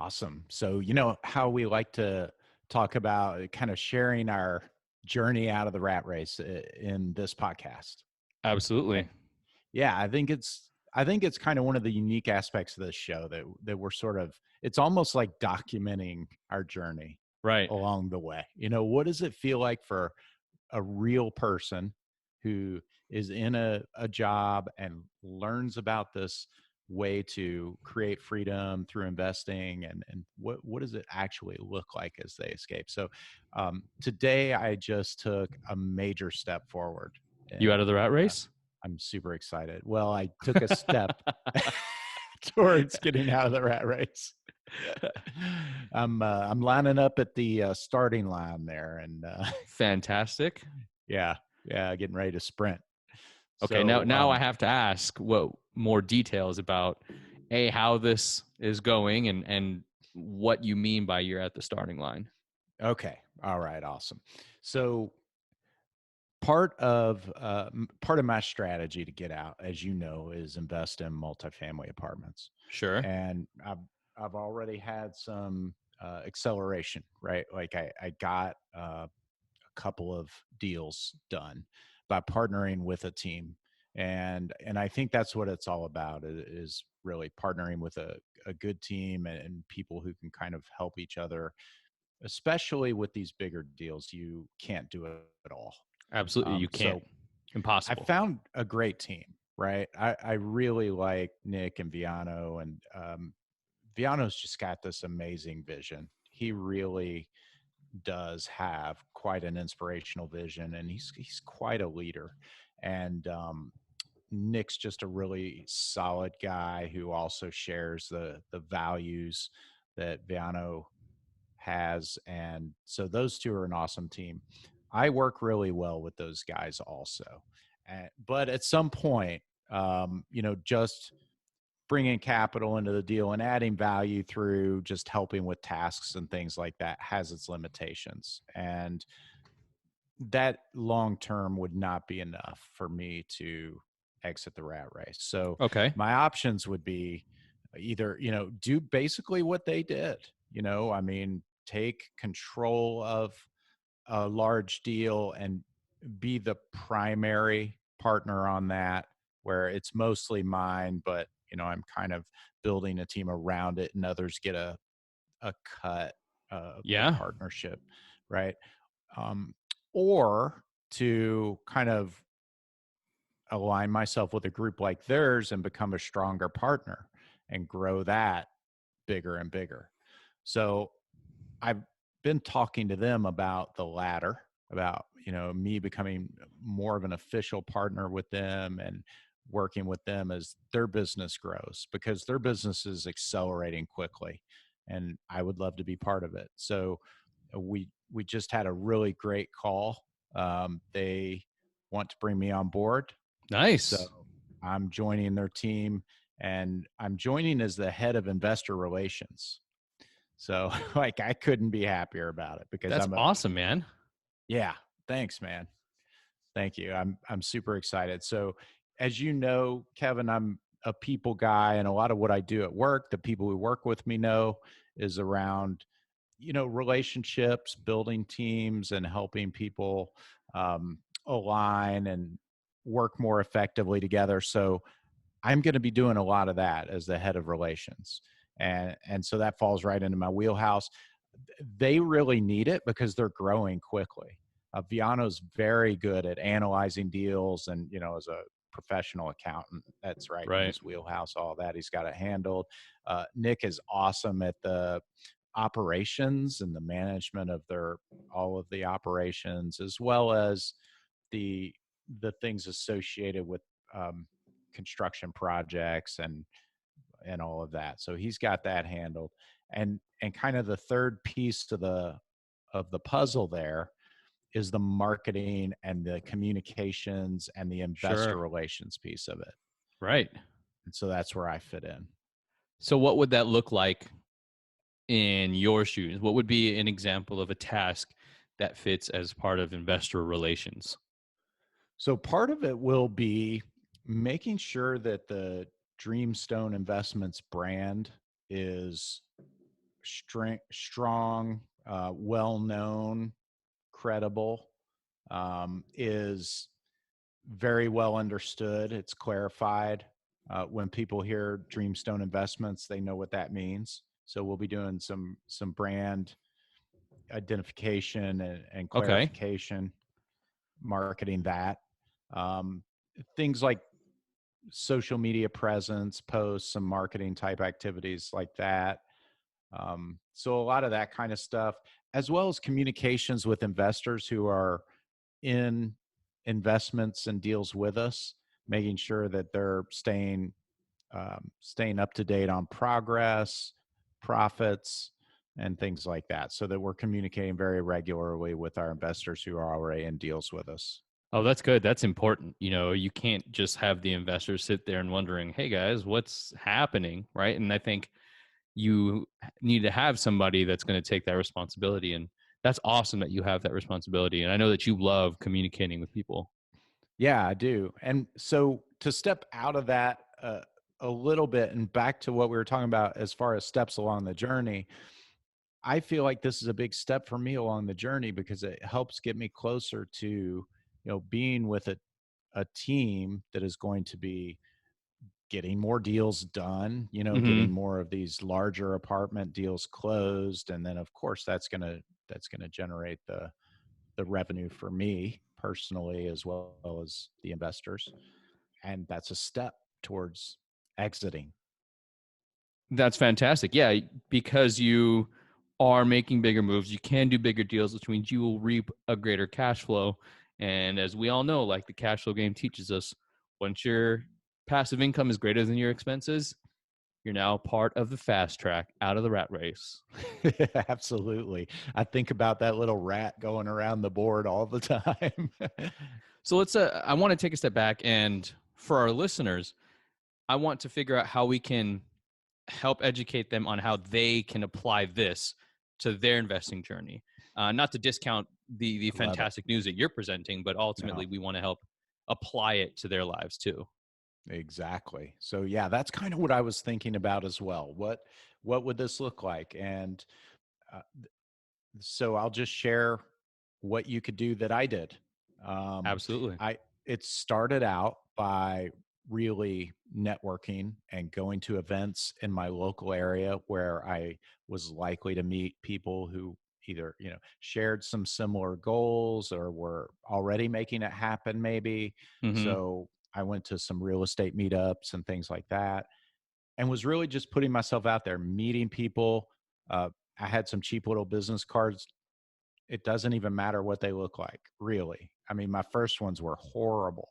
Awesome. So, you know how we like to talk about kind of sharing our journey out of the rat race in this podcast. Absolutely. And yeah, I think it's kind of one of the unique aspects of this show that we're sort of it's almost like documenting our journey Right. along the way. You know, what does it feel like for a real person who is in a job and learns about this way to create freedom through investing and what does it actually look like as they escape. So today I just took a major step forward You out of and the rat race? I'm super excited. Well, I took a step towards getting out of the rat race. I'm lining up at the starting line there and Fantastic. yeah, yeah, getting ready to sprint. Okay, now So, now I have to ask what more details about how this is going and what you mean by you're at the starting line. okay, all right, awesome. So, part of my strategy to get out, as you know, is invest in multifamily apartments, Sure. and I've already had some acceleration, right? Like I got a couple of deals done by partnering with a team, and I think that's what it's all about is really partnering with a good team and people who can kind of help each other, especially with these bigger deals. You can't do it at all. Absolutely. You can't. So I Impossible. found a great team, right? I really like Nick and Viano, and Viano's just got this amazing vision. He really does have quite an inspirational vision, and he's quite a leader. And Nick's just a really solid guy who also shares the values that Viano has, and so those two are an awesome team. I work really well with those guys also, but at some point, just bringing capital into the deal and adding value through just helping with tasks and things like that has its limitations, and that long term would not be enough for me to exit the rat race. So Okay. my options would be either, do basically what they did, I mean, take control of a large deal and be the primary partner on that, where it's mostly mine, but I'm kind of building a team around it and others get a cut of the Yeah. partnership, right? um, or to kind of align myself with a group like theirs and become a stronger partner and grow that bigger and bigger. So I've been talking to them about the latter, about, me becoming more of an official partner with them and working with them as their business grows, because their business is accelerating quickly and I would love to be part of it. So we just had a really great call. They want to bring me on board, so Nice. I'm joining their team, and I'm joining as the head of investor relations. So like I couldn't be happier about it because That's awesome, man. yeah, thanks, man. Thank you. I'm super excited. So as you know, Kevin, I'm a people guy, and a lot of what I do at work, the people who work with me know, is around, relationships, building teams, and helping people align and work more effectively together. So I'm going to be doing a lot of that as the head of relations. And so that falls right into my wheelhouse. They really need it because they're growing quickly. Viano's very good at analyzing deals, and, as a professional accountant, that's right in Right. his wheelhouse. All that, he's got it handled. Nick is awesome at the operations and the management of all of the operations, as well as the the things associated with um, construction projects and all of that. So he's got that handled. And kind of the third piece to the puzzle there is the marketing and the communications and the investor Sure. relations piece of it. Right. And so that's where I fit in. So what would that look like in your shoes? What would be an example of a task that fits as part of investor relations? So part of it will be making sure that the Dreamstone Investments brand is strong, well known, credible, is very well understood. It's clarified. When people hear Dreamstone Investments, they know what that means. So we'll be doing some brand identification and Okay. clarification, marketing that. Um, Things like social media presence, posts, some marketing type activities like that. So a lot of that kind of stuff, as well as communications with investors who are in investments and deals with us, making sure that they're staying up to date on progress, profits, and things like that, so that we're communicating very regularly with our investors who are already in deals with us. Oh, that's good. That's important. You can't just have the investors sit there and wondering, "Hey guys, what's happening?" Right? And I think you need to have somebody that's going to take that responsibility, and that's awesome that you have that responsibility. And I know that you love communicating with people. Yeah, I do. And so to step out of that a little bit and back to what we were talking about as far as steps along the journey, I feel like this is a big step for me along the journey because it helps get me closer to, being with a team that is going to be getting more deals done, getting Hmm. more of these larger apartment deals closed. And then of course that's gonna generate the revenue for me personally as well as the investors. And that's a step towards exiting. That's fantastic. Yeah, because you are making bigger moves, you can do bigger deals, which means you will reap a greater cash flow. And as we all know, like the cash flow game teaches us, once your passive income is greater than your expenses, you're now part of the fast track out of the rat race. Absolutely. I think about that little rat going around the board all the time. So I want to take a step back, and for our listeners, I want to figure out how we can help educate them on how they can apply this to their investing journey. Not to discount the I love it. fantastic news that you're presenting, but No, ultimately we want to help apply it to their lives too. exactly. So yeah, that's kind of what I was thinking about as well. What would this look like? And uh, so I'll just share what you could do that I did. Um, Absolutely. I It started out by really networking and going to events in my local area where I was likely to meet people who either shared some similar goals or were already making it happen maybe. Hmm. So I went to some real estate meetups and things like that and was really just putting myself out there, meeting people. I had some cheap little business cards. It doesn't even matter what they look like, really. I mean, my first ones were horrible.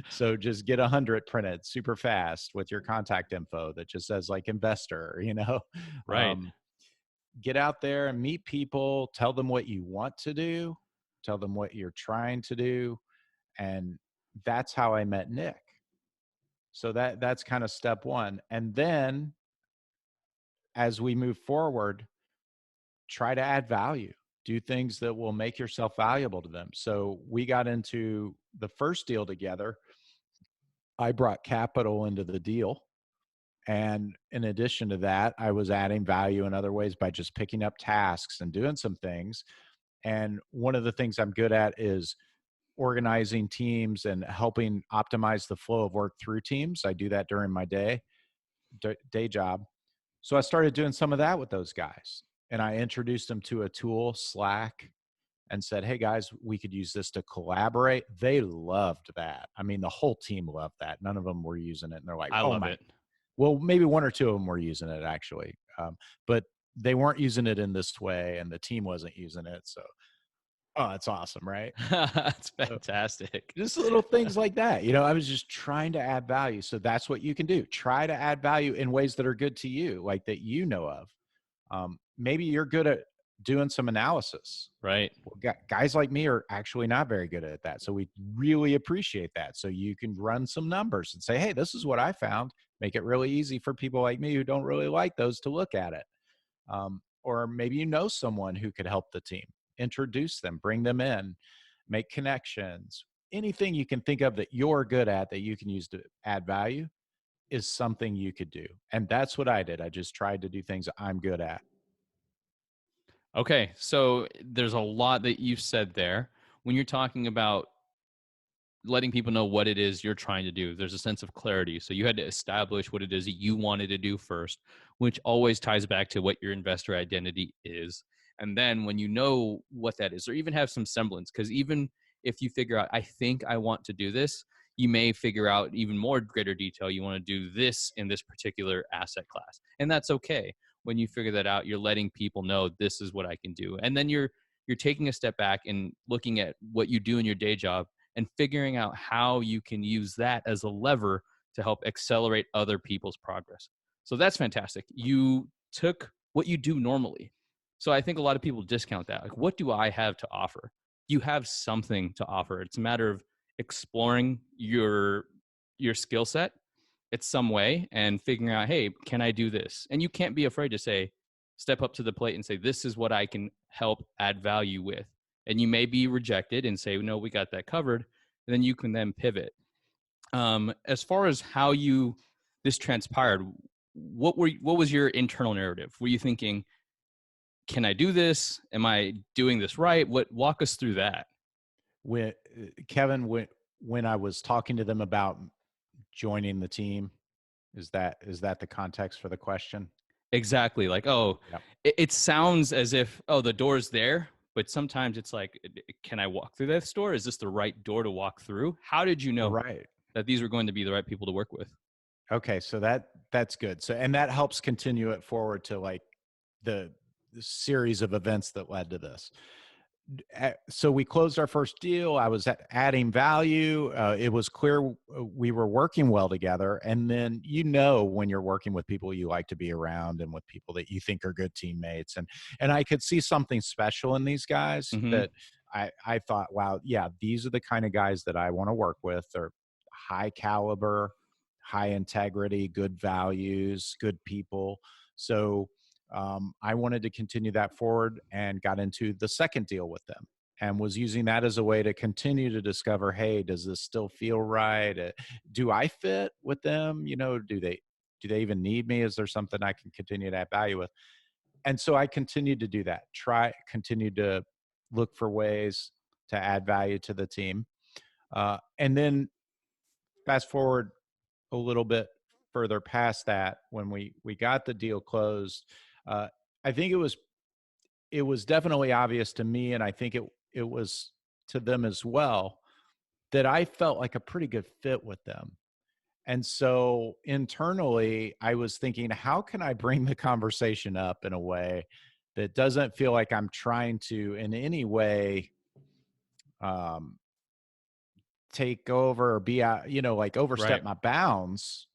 So just get 100 printed super fast with your contact info that just says like investor, Right. um, get out there and meet people, tell them what you want to do, tell them what you're trying to do. And that's how I met Nick. So that's kind of step one. And then as we move forward, try to add value, do things that will make yourself valuable to them. So we got into the first deal together. I brought capital into the deal. And in addition to that, I was adding value in other ways by just picking up tasks and doing some things. And one of the things I'm good at is organizing teams and helping optimize the flow of work through teams. I do that during my day job. So I started doing some of that with those guys. And I introduced them to a tool, Slack, and said, "Hey guys, we could use this to collaborate." They loved that. I mean, the whole team loved that. None of them were using it. And they're like, I "Oh love my," it. well, maybe one or two of them were using it actually. But they weren't using it in this way and the team wasn't using it. So, oh, it's awesome, right? That's So fantastic. just little things like that. I was just trying to add value. So that's what you can do. Try to add value in ways that are good to you, like that of. Maybe you're good at doing some analysis. Right. Well, guys like me are actually not very good at that. So we really appreciate that. So you can run some numbers and say, "Hey, this is what I found." Make it really easy for people like me who don't really like those to look at it. Or maybe someone who could help the team. Introduce them, bring them in, make connections. Anything you can think of that you're good at that you can use to add value, is something you could do. And that's what I did. I just tried to do things I'm good at. Okay, so there's a lot that you said there. When you're talking about letting people know what it is you're trying to do, there's a sense of clarity. So you had to establish what it is that you wanted to do first, which always ties back to what your investor identity is. And then when you know what that is, or even have some semblance, because even if you figure out, I think I want to do this, you may figure out even more greater detail. You want to do this in this particular asset class. And that's okay. When you figure that out, you're letting people know this is what I can do. And then you're taking a step back and looking at what you do in your day job and figuring out how you can use that as a lever to help accelerate other people's progress. So that's fantastic. You took what you do normally. So I think a lot of people discount that. Like, what do I have to offer? You have something to offer. It's a matter of exploring your skill set it's some way and figuring out, hey, can I do this? And you can't be afraid to say, step up to the plate and say, this is what I can help add value with. And you may be rejected and say, no, we got that covered. And then you can then pivot. As far as how you this transpired, what was your internal narrative? Were you thinking, can I do this? Am I doing this right? What walk us through that? When Kevin, when I was talking to them about joining the team, is that the context for the question? Exactly. Like, oh, Yeah. it sounds as if, oh, the door's there, but sometimes it's like, can I walk through this door? Is this the right door to walk through? How did you know Right. that these were going to be the right people to work with? Okay, so that's good. So and that helps continue it forward to like the, the series of events that led to this. So we closed our first deal. I was adding value. It was clear we were working well together. And then, when you're working with people you like to be around and with people that you think are good teammates, and I could see something special in these guys Mm-hmm. that I thought, wow, yeah, these are the kind of guys that I want to work with. They're high caliber, high integrity, good values, good people. So I wanted to continue that forward and got into the second deal with them and was using that as a way to continue to discover, hey, does this still feel right? Do I fit with them? Do they even need me? Is there something I can continue to add value with? And so I continued to do that. Continued to look for ways to add value to the team. And then fast forward a little bit further past that, when we got the deal closed, uh, I think it was definitely obvious to me, and I think it was to them as well, that I felt like a pretty good fit with them. And so internally, I was thinking, how can I bring the conversation up in a way that doesn't feel like I'm trying to in any way um, take over or be out, like overstep Right. my bounds.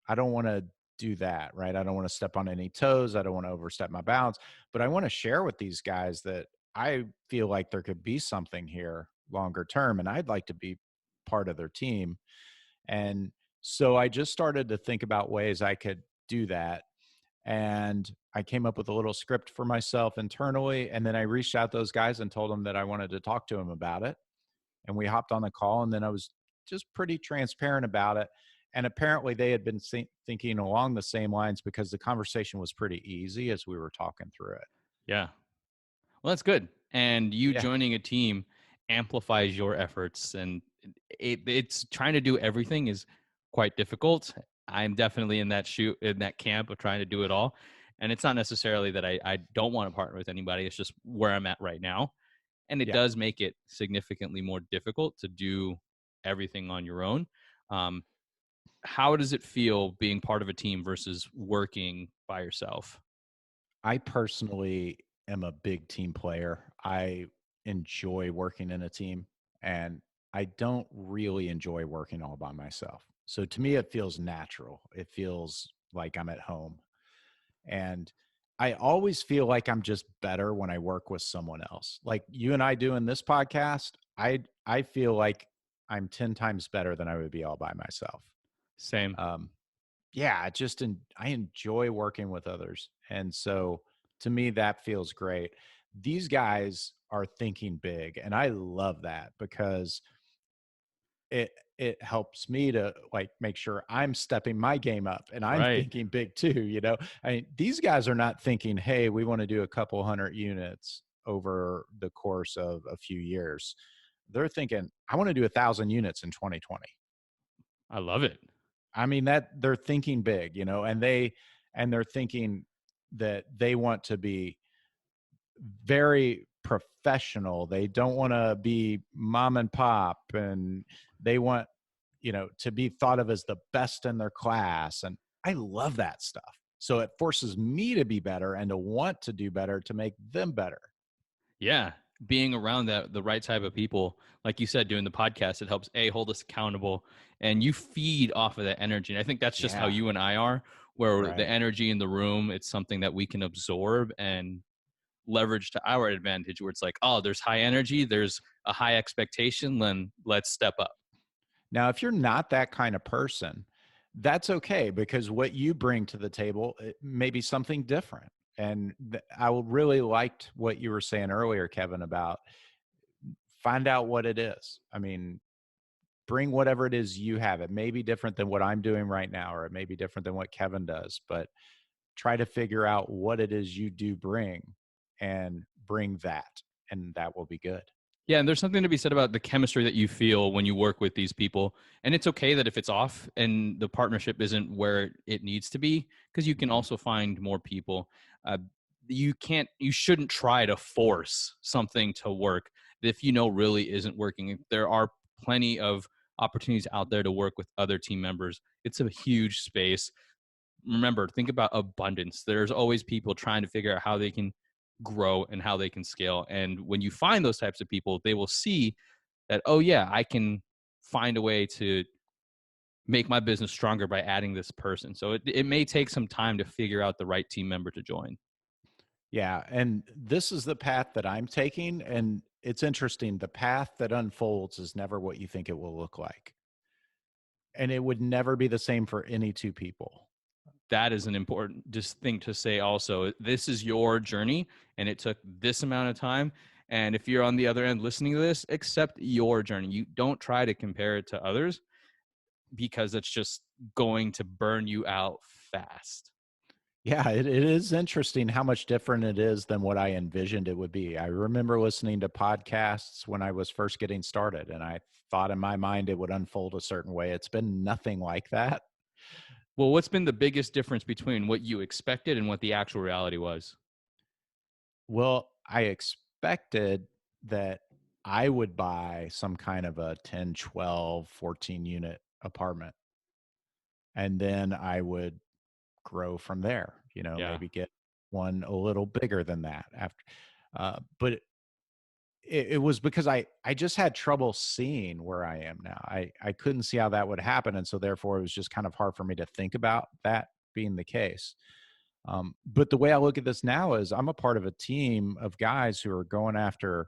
I don't want to do that, right? I don't want to step on any toes. I don't want to overstep my bounds, but I want to share with these guys that I feel like there could be something here longer term, and I'd like to be part of their team. And so I just started to think about ways I could do that. And I came up with a little script for myself internally. And then I reached out to those guys and told them that I wanted to talk to them about it, and we hopped on the call, and then I was just pretty transparent about it. And apparently they had been thinking along the same lines, because the conversation was pretty easy as we were talking through it. Yeah. Well, that's good. And you Yeah. joining a team amplifies your efforts, and it's trying to do everything is quite difficult. I'm definitely in that camp of trying to do it all. And it's not necessarily that I don't want to partner with anybody. It's just where I'm at right now. And it Yeah. does make it significantly more difficult to do everything on your own. Um, how does it feel being part of a team versus working by yourself? I personally am a big team player. I enjoy working in a team, and I don't really enjoy working all by myself. So to me, it feels natural. It feels like I'm at home. And I always feel like I'm just better when I work with someone else. Like you and I doing this podcast, I feel like I'm 10 times better than I would be all by myself. Same. Um, yeah, I enjoy working with others. And so to me, that feels great. These guys are thinking big, and I love that, because it helps me to like make sure I'm stepping my game up and I'm Right. thinking big too, you know. I mean, these guys are not thinking, "Hey, we want to do a couple hundred units over the course of a few years." They're thinking, "I want to do 1,000 units in 2020." I love it. I mean, that they're thinking big, you know, and they're thinking that they want to be very professional. They don't want to be mom and pop, and they want, you know, to be thought of as the best in their class. And I love that stuff. So it forces me to be better and to want to do better to make them better. Yeah, being around the right type of people, like you said, doing the podcast, it helps hold us accountable, and you feed off of that energy. And I think that's just how Yeah, you and I are, where the right. energy in the room, it's something that we can absorb and leverage to our advantage. Where it's like, oh, there's high energy, there's a high expectation, then let's step up. Now, if you're not that kind of person, that's okay because what you bring to the table may be something different. And I really liked what you were saying earlier, Kevin, about find out what it is. I mean, bring whatever it is you have. It may be different than what I'm doing right now, or it may be different than what Kevin does, but try to figure out what it is you do bring and bring that, and that will be good. Yeah, and there's something to be said about the chemistry that you feel when you work with these people. And it's okay that if it's off and the partnership isn't where it needs to be, because you can Mhm. also find more people. Uh, you shouldn't try to force something to work if you know really isn't working. There are plenty of opportunities out there to work with other team members. It's a huge space. Remember, think about abundance. There's always people trying to figure out how they can grow and how they can scale. And when you find those types of people, they will see that, oh, yeah, I can find a way to make my business stronger by adding this person. So it may take some time to figure out the right team member to join. Yeah, and this is the path that I'm taking, and it's interesting. The path that unfolds is never what you think it will look like, and it would never be the same for any two people. That is an important just thing to say also. This is your journey and it took this amount of time. And if you're on the other end listening to this, accept your journey. You don't try to compare it to others because it's just going to burn you out fast. Yeah, it is interesting how much different it is than what I envisioned it would be. I remember listening to podcasts when I was first getting started, and I thought in my mind it would unfold a certain way. It's been nothing like that. Well, what's been the biggest difference between what you expected and what the actual reality was? Well, I expected that I would buy some kind of a 10, 12, 14 unit apartment, and then I would grow from there, you know, Yeah. maybe get one a little bigger than that after. But it was because I just had trouble seeing where I am now. I couldn't see how that would happen, and so therefore it was just kind of hard for me to think about that being the case. But the way I look at this now is I'm a part of a team of guys who are going after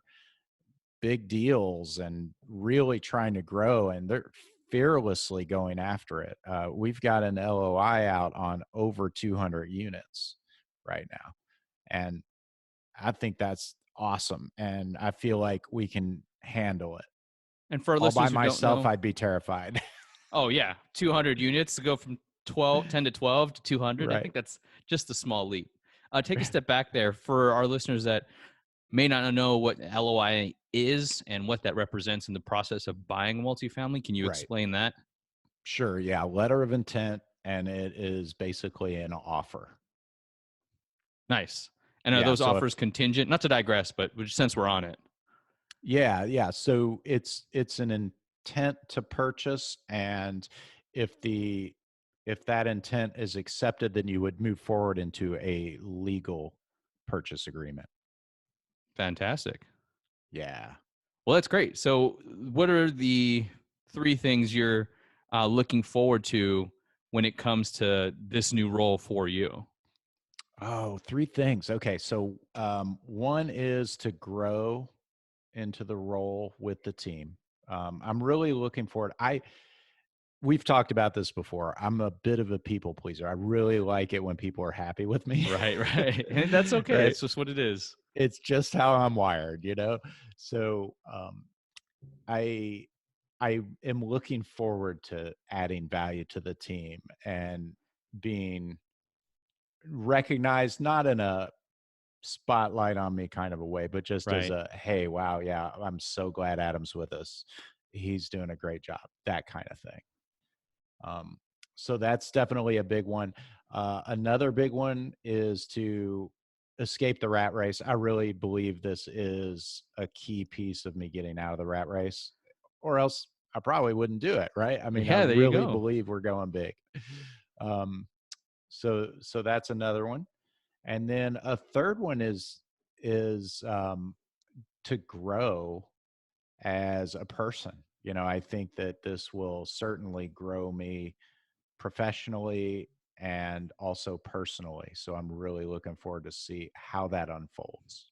big deals and really trying to grow, and they're fearlessly going after it. We've got an LOI out on over 200 units right now, and I think that's awesome. And I feel like we can handle it. And for our All by listeners who don't myself, know, I'd be terrified. oh yeah, 200 units to go from 10 to 12 to 200. I Right. think that's just a small leap. Take a step back there for our listeners that may not know what LOI is and what that represents in the process of buying a multifamily. Can you Right. explain that? Sure. Yeah. Letter of intent. And it is basically an offer. Nice. And are Yeah. those So if, offers contingent? Not to digress, but since we're on it. yeah. Yeah. So it's an intent to purchase. And if the, if that intent is accepted, then you would move forward into a legal purchase agreement. Fantastic. Yeah. Well, that's great. So, what are the three things you're looking forward to when it comes to this new role for you? Oh, three things. Okay. So one is to grow into the role with the team. I'm really looking forward. We've talked about this before. I'm a bit of a people pleaser. I really like it when people are happy with me. Right, right. And that's okay. Right. It's just what it is. It's just how I'm wired, you know? So I I am looking forward to adding value to the team and being recognized, not in a spotlight on me kind of a way, but just as Right. a, hey, wow, yeah, I'm so glad Adam's with us. He's doing a great job, that kind of thing. Um, so that's definitely a big one. Another big one is to escape the rat race. I really believe this is a key piece of me getting out of the rat race, or else I probably wouldn't do it. Right. I mean, I Yeah, there you really go. believe we're going big. Um, so that's another one. And then a third one is to grow as a person. You know, I think that this will certainly grow me professionally and also personally. So I'm really looking forward to see how that unfolds.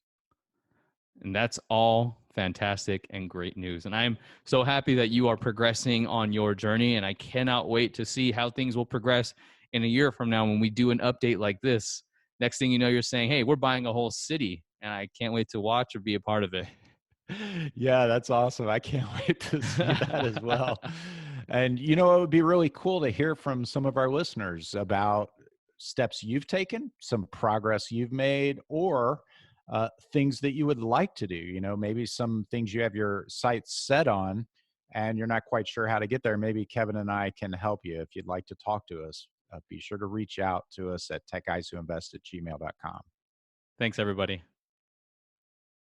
And that's all fantastic and great news. And I'm so happy that you are progressing on your journey. And I cannot wait to see how things will progress in a year from now when we do an update like this. Next thing you know, you're saying, hey, we're buying a whole city. And I can't wait to watch or be a part of it. Yeah, that's awesome. I can't wait to see that as well. And you know, it would be really cool to hear from some of our listeners about steps you've taken, some progress you've made, or things that you would like to do. You know, maybe some things you have your sights set on and you're not quite sure how to get there. Maybe Kevin and I can help you. If you'd like to talk to us, be sure to reach out to us at techguyswhoinvest@gmail.com. Thanks, everybody.